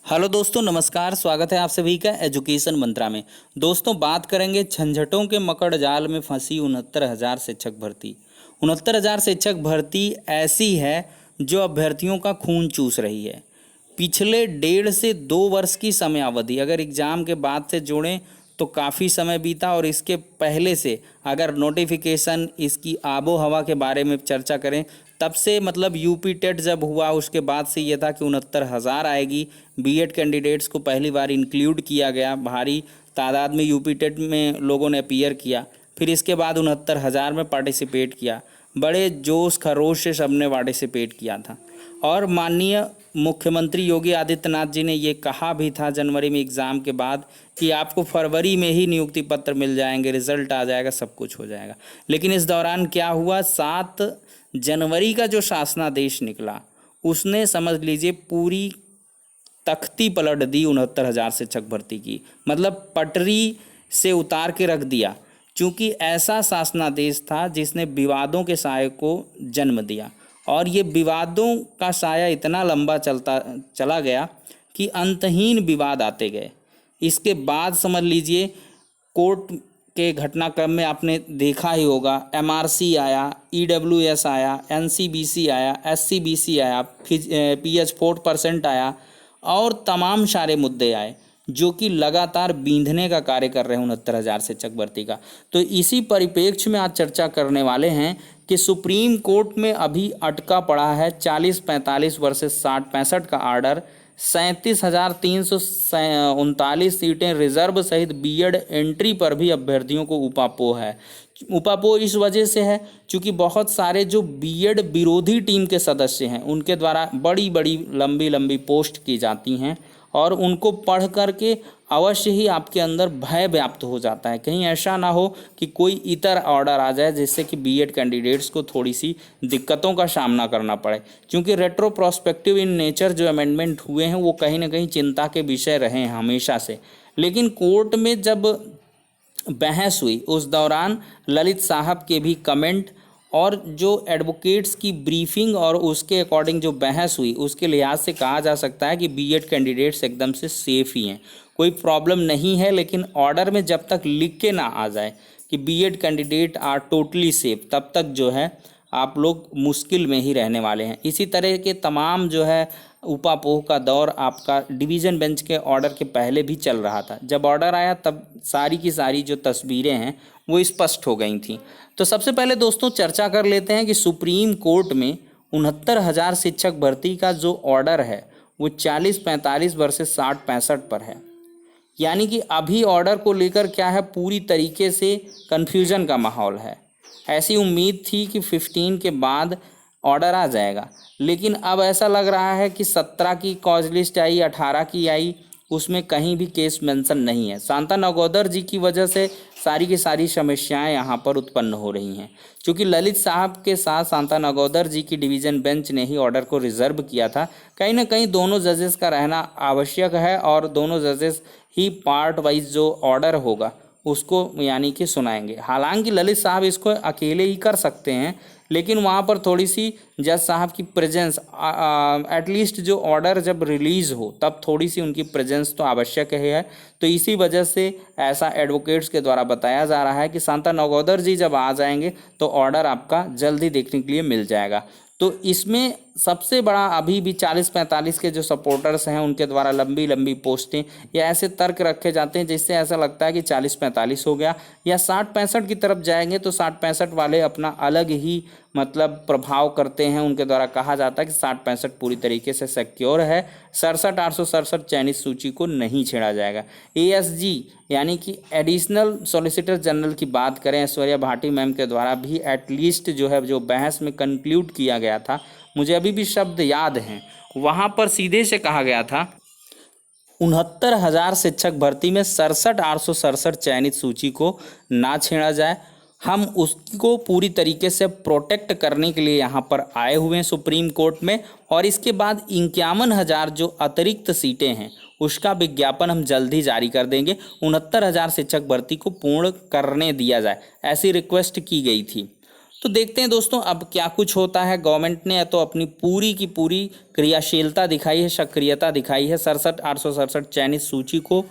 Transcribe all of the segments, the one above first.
Hello दोस्तों, नमस्कार। स्वागत है आप सभी का एजुकेशन मंत्रा में। दोस्तों, बात करेंगे झंझटों के मकड़ जाल में फंसी 69,000 शिक्षक भर्ती। 69,000 शिक्षक भर्ती ऐसी है जो अभ्यर्थियों का खून चूस रही है। पिछले 1.5 से 2 वर्ष की समयावधि अगर एग्ज़ाम के बाद से जोड़ें तो काफ़ी समय बीता, और इसके पहले से अगर नोटिफिकेशन, इसकी आबो हवा के बारे में चर्चा करें, तब से मतलब यूपी टेट जब हुआ उसके बाद से ये था कि 69,000 आएगी। बीएड कैंडिडेट्स को पहली बार इंक्लूड किया गया, भारी तादाद में यूपी टेट में लोगों ने अपीयर किया। फिर इसके बाद 69,000 में पार्टिसिपेट किया, बड़े जोश खरोश से सबने पार्टिसिपेट किया था। और माननीय मुख्यमंत्री योगी आदित्यनाथ जी ने ये कहा भी था जनवरी में एग्ज़ाम के बाद कि आपको फरवरी में ही नियुक्ति पत्र मिल जाएंगे, रिजल्ट आ जाएगा, सब कुछ हो जाएगा। लेकिन इस दौरान क्या हुआ, 7 जनवरी का जो शासनादेश निकला उसने समझ लीजिए पूरी तख्ती पलट दी 69,000 शिक्षक भर्ती की, मतलब पटरी से उतार के रख दिया। चूँकि ऐसा शासनादेश था जिसने विवादों के साये को जन्म दिया, और ये विवादों का साया इतना लंबा चला गया कि अंतहीन विवाद आते गए। इसके बाद समझ लीजिए कोर्ट के घटनाक्रम में आपने देखा ही होगा, एमआरसी आया, ईडब्ल्यूएस आया, एनसीबीसी आया, एससीबीसी आया, पीएच 4% आया, और तमाम सारे मुद्दे आए जो कि लगातार बींधने का कार्य कर रहे हैं 69,000 शिक्षक भर्ती का। तो इसी परिप्रेक्ष्य में आज चर्चा करने वाले हैं कि सुप्रीम कोर्ट में अभी अटका पड़ा है 40-45 वर्सेस 60-65 का आर्डर। 37,339 सीटें रिजर्व सहित बीएड एंट्री पर भी अभ्यर्थियों को उपापोह है। उपापोह इस वजह से है क्योंकि बहुत सारे जो बीएड विरोधी टीम के सदस्य हैं उनके द्वारा बड़ी बड़ी लंबी लंबी पोस्ट की जाती हैं, और उनको पढ़ करके अवश्य ही आपके अंदर भय व्याप्त हो जाता है, कहीं ऐसा ना हो कि कोई इतर ऑर्डर आ जाए जिससे कि बीएड कैंडिडेट्स को थोड़ी सी दिक्कतों का सामना करना पड़े। क्योंकि रेट्रो प्रोस्पेक्टिव इन नेचर जो अमेंडमेंट हुए हैं वो कहीं ना कहीं चिंता के विषय रहे हैं हमेशा से। लेकिन कोर्ट में जब बहस हुई उस दौरान ललित साहब के भी कमेंट और जो एडवोकेट्स की ब्रीफिंग और उसके अकॉर्डिंग जो बहस हुई उसके लिहाज से कहा जा सकता है कि बीएड कैंडिडेट्स एकदम से सेफ़ ही हैं, कोई प्रॉब्लम नहीं है। लेकिन ऑर्डर में जब तक लिख के ना आ जाए कि BEd candidate are totally safe, तब तक जो है आप लोग मुश्किल में ही रहने वाले हैं। इसी तरह के तमाम जो है उपापोह का दौर आपका डिवीज़न बेंच के ऑर्डर के पहले भी चल रहा था। जब ऑर्डर आया तब सारी की सारी जो तस्वीरें हैं वो स्पष्ट हो गई थी। तो सबसे पहले दोस्तों चर्चा कर लेते हैं कि सुप्रीम कोर्ट में 69,000 शिक्षक भर्ती का जो ऑर्डर है वो 40-45 वर्सेस 60-65 पर है। यानी कि अभी ऑर्डर को लेकर क्या है, पूरी तरीके से कन्फ्यूज़न का माहौल है। ऐसी उम्मीद थी कि 15 के बाद ऑर्डर आ जाएगा, लेकिन अब ऐसा लग रहा है कि 17 की कॉज लिस्ट आई, 18 की आई, उसमें कहीं भी केस मेंशन नहीं है। शांता नगौदर जी की वजह से सारी की सारी समस्याएं यहाँ पर उत्पन्न हो रही हैं। क्योंकि ललित साहब के साथ शांता नगौदर जी की डिवीज़न बेंच ने ही ऑर्डर को रिजर्व किया था। कहीं ना कहीं दोनों जजेस का रहना आवश्यक है, और दोनों जजेस ही पार्ट वाइज जो ऑर्डर होगा उसको यानी कि सुनाएंगे। हालांकि ललित साहब इसको अकेले ही कर सकते हैं, लेकिन वहाँ पर थोड़ी सी जज साहब की प्रेजेंस, एटलीस्ट जो ऑर्डर जब रिलीज़ हो तब थोड़ी सी उनकी प्रेजेंस तो आवश्यक है। तो इसी वजह से ऐसा एडवोकेट्स के द्वारा बताया जा रहा है कि शांता नगौदर जी जब आ जाएंगे तो ऑर्डर आपका जल्दी देखने के लिए मिल जाएगा। तो इसमें सबसे बड़ा अभी भी 40-45 के जो सपोर्टर्स हैं उनके द्वारा लंबी लंबी पोस्टें या ऐसे तर्क रखे जाते हैं जिससे ऐसा लगता है कि 40-45 हो गया, या 60-65 की तरफ जाएंगे तो 60-65 वाले अपना अलग ही मतलब प्रभाव करते हैं। उनके द्वारा कहा जाता है कि 60-65 पूरी तरीके से सिक्योर है, 67-867 चयनित सूची को नहीं छेड़ा जाएगा। एएसजी यानी कि एडिशनल सॉलिसिटर जनरल की बात करें, ऐश्वर्या भाटी मैम के द्वारा भी एटलीस्ट जो है जो बहस में कंक्लूड किया गया था, मुझे अभी भी शब्द याद हैं, वहाँ पर सीधे से कहा गया था 69,000 शिक्षक भर्ती में 67-867 चयनित सूची को ना छेड़ा जाए। हम उसको पूरी तरीके से प्रोटेक्ट करने के लिए यहाँ पर आए हुए हैं सुप्रीम कोर्ट में, और इसके बाद 51,000 जो अतिरिक्त सीटें हैं उसका विज्ञापन हम जल्द ही जारी कर देंगे। 69,000 शिक्षक भर्ती को पूर्ण करने दिया जाए, ऐसी रिक्वेस्ट की गई थी। तो देखते हैं दोस्तों अब क्या कुछ होता है। गवर्नमेंट ने तो अपनी पूरी की पूरी क्रियाशीलता दिखाई है, सक्रियता दिखाई है 867 चयनित सूची को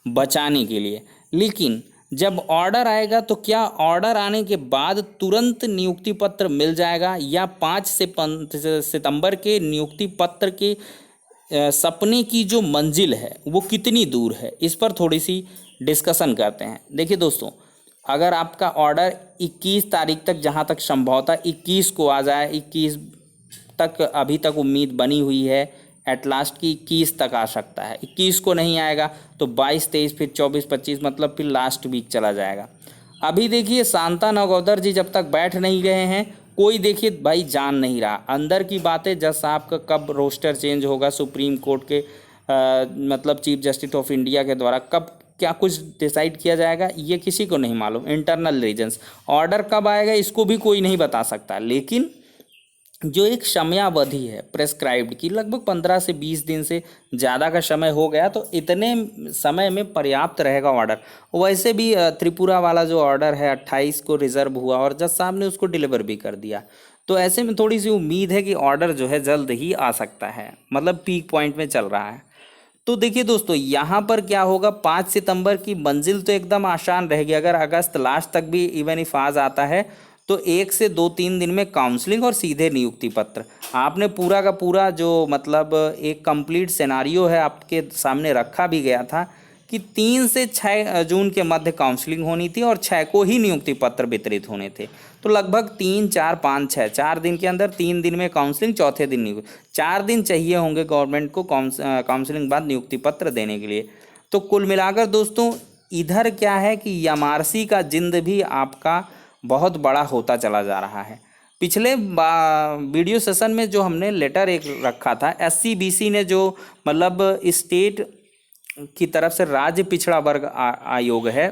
बचाने के लिए। लेकिन जब ऑर्डर आएगा तो क्या ऑर्डर आने के बाद तुरंत नियुक्ति पत्र मिल जाएगा, या 5 सितंबर के नियुक्ति पत्र के सपने की जो मंजिल है वो कितनी दूर है, इस पर थोड़ी सी डिस्कशन करते हैं। देखिए दोस्तों, अगर आपका ऑर्डर 21 तारीख तक, जहाँ तक संभवतः 21 को आ जाए, 21 तक अभी तक उम्मीद बनी हुई है, एट लास्ट की 21 तक आ सकता है। 21 को नहीं आएगा तो 22, 23, फिर 24, 25, मतलब फिर लास्ट वीक चला जाएगा। अभी देखिए शांता नगौदर जी जब तक बैठ नहीं गए हैं, कोई देखिए भाई जान नहीं रहा अंदर की बातें। जज साहब का कब रोस्टर चेंज होगा सुप्रीम कोर्ट के मतलब चीफ जस्टिस ऑफ इंडिया के द्वारा, कब क्या कुछ डिसाइड किया जाएगा, ये किसी को नहीं मालूम। इंटरनल रीजन्स, ऑर्डर कब आएगा इसको भी कोई नहीं बता सकता। लेकिन जो एक समयावधि है प्रेस्क्राइब्ड की, लगभग 15 से 20 दिन से ज़्यादा का समय हो गया, तो इतने समय में पर्याप्त रहेगा ऑर्डर। वैसे भी त्रिपुरा वाला जो ऑर्डर है 28 को रिजर्व हुआ और जज साहब ने उसको डिलीवर भी कर दिया। तो ऐसे में थोड़ी सी उम्मीद है कि ऑर्डर जो है जल्द ही आ सकता है, मतलब पीक पॉइंट में चल रहा है। तो देखिए दोस्तों, यहाँ पर क्या होगा, 5 सितंबर की मंजिल तो एकदम आसान रहेगी। अगर अगस्त लास्ट तक भी इवन इफ आज आता है तो 1 से 2-3 दिन में काउंसलिंग और सीधे नियुक्ति पत्र। आपने पूरा का पूरा जो मतलब एक कंप्लीट सिनारियो है आपके सामने रखा भी गया था कि 3 से 6 जून के मध्य काउंसलिंग होनी थी और 6 को ही नियुक्ति पत्र वितरित होने थे। तो लगभग 3, 4, 5, 6 4 दिन के अंदर, 3 दिन में काउंसलिंग, चौथे दिन नियुक्ति, 4 दिन चाहिए होंगे गवर्नमेंट को काउंसलिंग बाद नियुक्ति पत्र देने के लिए। तो कुल मिलाकर दोस्तों इधर क्या है कि एमआरसी का जिंद भी आपका बहुत बड़ा होता चला जा रहा है। पिछले वीडियो सेशन में जो हमने लेटर एक रखा था, SCBC ने जो मतलब स्टेट की तरफ से राज्य पिछड़ा वर्ग आयोग है,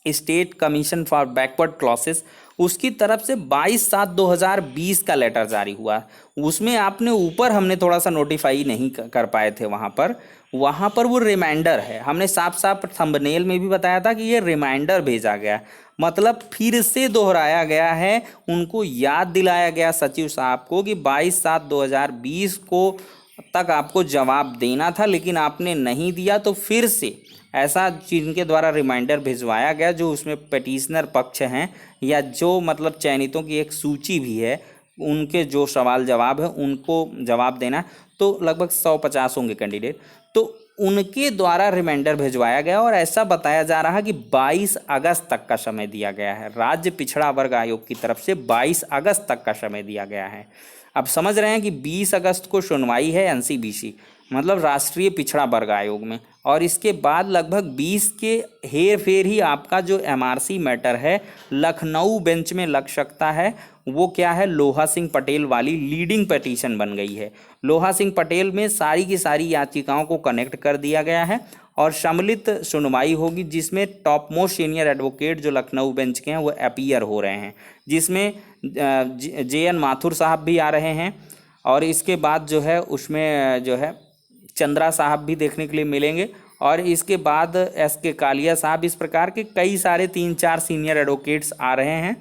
state commission for backward classes, उसकी तरफ से 22/7/2020 का लेटर जारी हुआ। उसमें आपने ऊपर हमने थोड़ा सा नोटिफाई नहीं कर पाए थे, वहाँ पर वो रिमाइंडर है। हमने साफ साफ थंबनेल में भी बताया था कि ये रिमाइंडर भेजा गया, मतलब फिर से दोहराया गया है, उनको याद दिलाया गया सचिव साहब को कि 22/7/2020 को तक आपको जवाब देना था, लेकिन आपने नहीं दिया। तो फिर से ऐसा जिनके द्वारा रिमाइंडर भिजवाया गया, जो उसमें पिटीशनर पक्ष हैं या जो मतलब चयनितों की एक सूची भी है, उनके जो सवाल जवाब है उनको जवाब देना। तो लगभग 150 होंगे कैंडिडेट, तो उनके द्वारा रिमाइंडर भिजवाया गया और ऐसा बताया जा रहा है कि 22 अगस्त तक का समय दिया गया है। राज्य पिछड़ा वर्ग आयोग की तरफ से 22 अगस्त तक का समय दिया गया है। अब समझ रहे हैं कि 20 अगस्त को सुनवाई है NCBC मतलब राष्ट्रीय पिछड़ा वर्ग आयोग में, और इसके बाद लगभग 20 के हेर फेर ही आपका जो MRC मैटर है लखनऊ बेंच में लग सकता है। वो क्या है, लोहा सिंह पटेल वाली लीडिंग पिटीशन बन गई है। लोहा सिंह पटेल में सारी की सारी याचिकाओं को कनेक्ट कर दिया गया है और सम्मिलित सुनवाई होगी, जिसमें टॉप मोस्ट सीनियर एडवोकेट जो लखनऊ बेंच के हैं वो अपीयर हो रहे हैं, जिसमें JN माथुर साहब भी आ रहे हैं, और इसके बाद जो है उसमें जो है चंद्रा साहब भी देखने के लिए मिलेंगे, और इसके बाद SK कालिया साहब, इस प्रकार के कई सारे 3-4 सीनियर एडवोकेट्स आ रहे हैं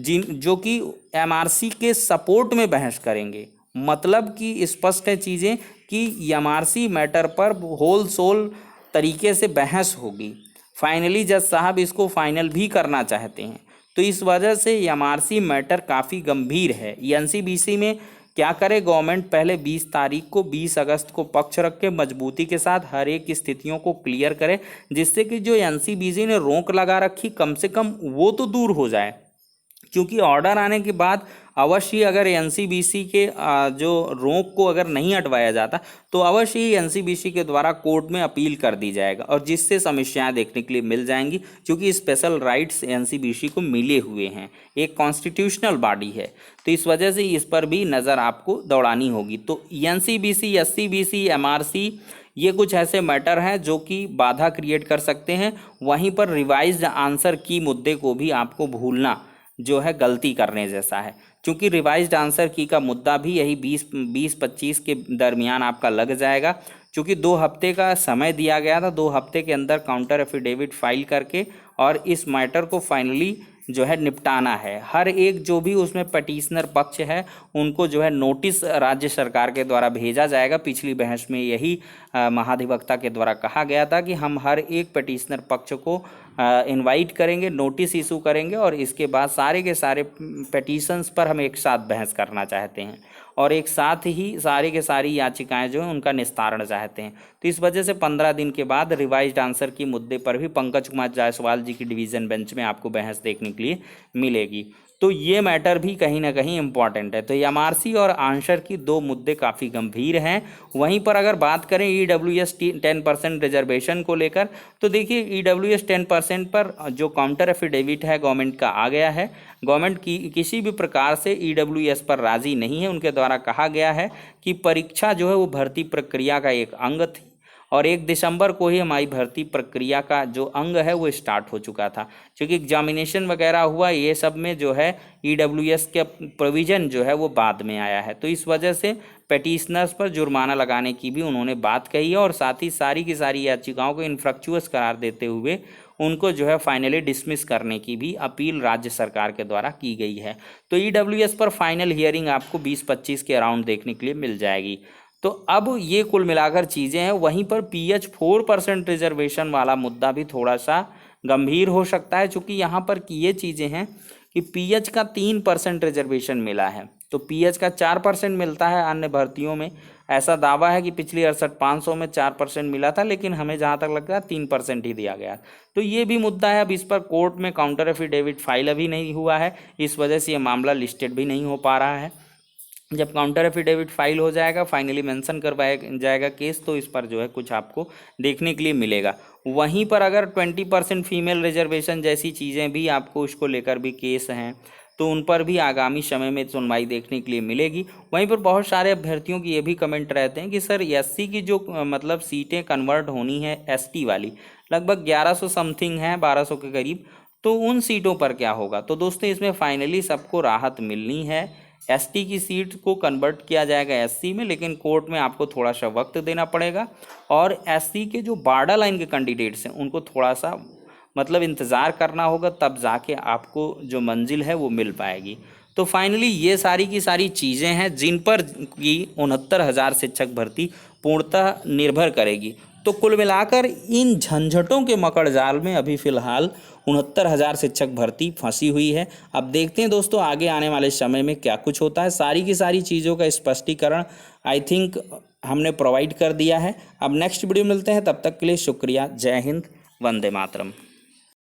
जो कि MRC के सपोर्ट में बहस करेंगे। मतलब कि स्पष्ट है चीज़ें कि MRC मैटर पर होल सोल तरीके से बहस होगी। फाइनली जज साहब इसको फाइनल भी करना चाहते हैं, तो इस वजह से MRC मैटर काफ़ी गंभीर है। NCBC में क्या करे गवर्नमेंट, पहले 20 तारीख को 20 अगस्त को पक्ष रख के मजबूती के साथ हर एक स्थितियों को क्लियर करे, जिससे कि जो NCBC ने रोक लगा रखी कम से कम वो तो दूर हो जाए। क्योंकि ऑर्डर आने के बाद अवश्य अगर NCBC के जो रोक को अगर नहीं हटवाया जाता तो अवश्य ही NCBC के द्वारा कोर्ट में अपील कर दी जाएगा, और जिससे समस्याएं देखने के लिए मिल जाएंगी, क्योंकि स्पेशल राइट्स NCBC को मिले हुए हैं, एक कॉन्स्टिट्यूशनल बॉडी है। तो इस वजह से इस पर भी नज़र आपको दौड़ानी होगी। तो NCBC, SCBC, MRC ये कुछ ऐसे मैटर हैं जो कि बाधा क्रिएट कर सकते हैं। वहीं पर रिवाइज्ड आंसर की मुद्दे को भी आपको भूलना जो है गलती करने जैसा है, क्योंकि रिवाइज्ड आंसर की का मुद्दा भी यही 20-25 के दरमियान आपका लग जाएगा। क्योंकि 2 हफ्ते का समय दिया गया था, 2 हफ्ते के अंदर काउंटर एफिडेविट फाइल करके और इस मैटर को फाइनली जो है निपटाना है। हर एक जो भी उसमें पटिशनर पक्ष है उनको जो है नोटिस राज्य सरकार के द्वारा भेजा जाएगा। पिछली बहस में यही महाधिवक्ता के द्वारा कहा गया था कि हम हर एक पटिशनर पक्ष को इनवाइट करेंगे, नोटिस इशू करेंगे और इसके बाद सारे के सारे पटिशन्स पर हम एक साथ बहस करना चाहते हैं और एक साथ ही सारे के सारी याचिकाएं जो हैं उनका निस्तारण चाहते हैं। तो इस वजह से 15 दिन के बाद रिवाइज्ड आंसर की मुद्दे पर भी पंकज कुमार जायसवाल जी की डिवीज़न बेंच में आपको बहस देखने के लिए मिलेगी। तो ये मैटर भी कहीं ना कहीं इम्पॉर्टेंट है। तो एमआरसी और आंसर की दो मुद्दे काफ़ी गंभीर हैं। वहीं पर अगर बात करें ईडब्ल्यूएस 10% रिजर्वेशन को लेकर, तो देखिए ईडब्ल्यूएस 10% पर जो काउंटर एफिडेविट है गवर्नमेंट का आ गया है। गवर्नमेंट की किसी भी प्रकार से ईडब्ल्यूएस पर राज़ी नहीं है। उनके द्वारा कहा गया है कि परीक्षा जो है वो भर्ती प्रक्रिया का एक अंग थी और 1 दिसंबर को ही हमारी भर्ती प्रक्रिया का जो अंग है वो स्टार्ट हो चुका था। क्योंकि एग्जामिनेशन वगैरह हुआ, ये सब में जो है ईडब्ल्यूएस के प्रोविज़न जो है वो बाद में आया है। तो इस वजह से पेटिशनर्स पर जुर्माना लगाने की भी उन्होंने बात कही है और साथ ही सारी की सारी याचिकाओं को इनफ्रक्चुअस करार देते हुए उनको जो है फाइनली डिसमिस करने की भी अपील राज्य सरकार के द्वारा की गई है। तो ईडब्ल्यूएस पर फाइनल हियरिंग आपको 20-25 के अराउंड देखने के लिए मिल जाएगी। तो अब ये कुल मिलाकर चीज़ें हैं। वहीं पर पीएच 4% रिजर्वेशन वाला मुद्दा भी थोड़ा सा गंभीर हो सकता है, चूँकि यहाँ पर की ये चीज़ें हैं कि पीएच का 3% रिजर्वेशन मिला है, तो पीएच का 4% मिलता है अन्य भर्तियों में। ऐसा दावा है कि पिछली 68,500 में 4% मिला था, लेकिन हमें जहाँ तक लगता है 3% ही दिया गया। तो ये भी मुद्दा है। अब इस पर कोर्ट में काउंटर एफिडेविट फाइल अभी नहीं हुआ है, इस वजह से ये मामला लिस्टेड भी नहीं हो पा रहा है। जब काउंटर एफिडेविट फाइल हो जाएगा, फाइनली मेंशन करवाया जाएगा केस, तो इस पर जो है कुछ आपको देखने के लिए मिलेगा। वहीं पर अगर 20% फीमेल रिजर्वेशन जैसी चीज़ें भी आपको उसको लेकर भी केस हैं, तो उन पर भी आगामी समय में सुनवाई देखने के लिए मिलेगी। वहीं पर बहुत सारे अभ्यर्थियों की ये भी कमेंट रहते हैं कि सर एससी की जो मतलब सीटें कन्वर्ट होनी है एसटी वाली, लगभग 1100 समथिंग है, 1200 के करीब, तो उन सीटों पर क्या होगा। तो दोस्तों इसमें फाइनली सबको राहत मिलनी है। एसटी की सीट को कन्वर्ट किया जाएगा एससी में, लेकिन कोर्ट में आपको थोड़ा सा वक्त देना पड़ेगा और एससी के जो बॉर्डर लाइन के कैंडिडेट्स हैं उनको थोड़ा सा मतलब इंतज़ार करना होगा, तब जाके आपको जो मंजिल है वो मिल पाएगी। तो फाइनली ये सारी की सारी चीज़ें हैं जिन पर की 69,000 शिक्षक भर्ती पूर्णतः निर्भर करेगी। तो कुल मिलाकर इन झंझटों के मकड़ जाल में अभी फ़िलहाल 69,000 शिक्षक भर्ती फंसी हुई है। अब देखते हैं दोस्तों आगे आने वाले समय में क्या कुछ होता है। सारी की सारी चीज़ों का स्पष्टीकरण आई थिंक हमने प्रोवाइड कर दिया है। अब नेक्स्ट वीडियो मिलते हैं, तब तक के लिए शुक्रिया। जय हिंद, वंदे मातरम।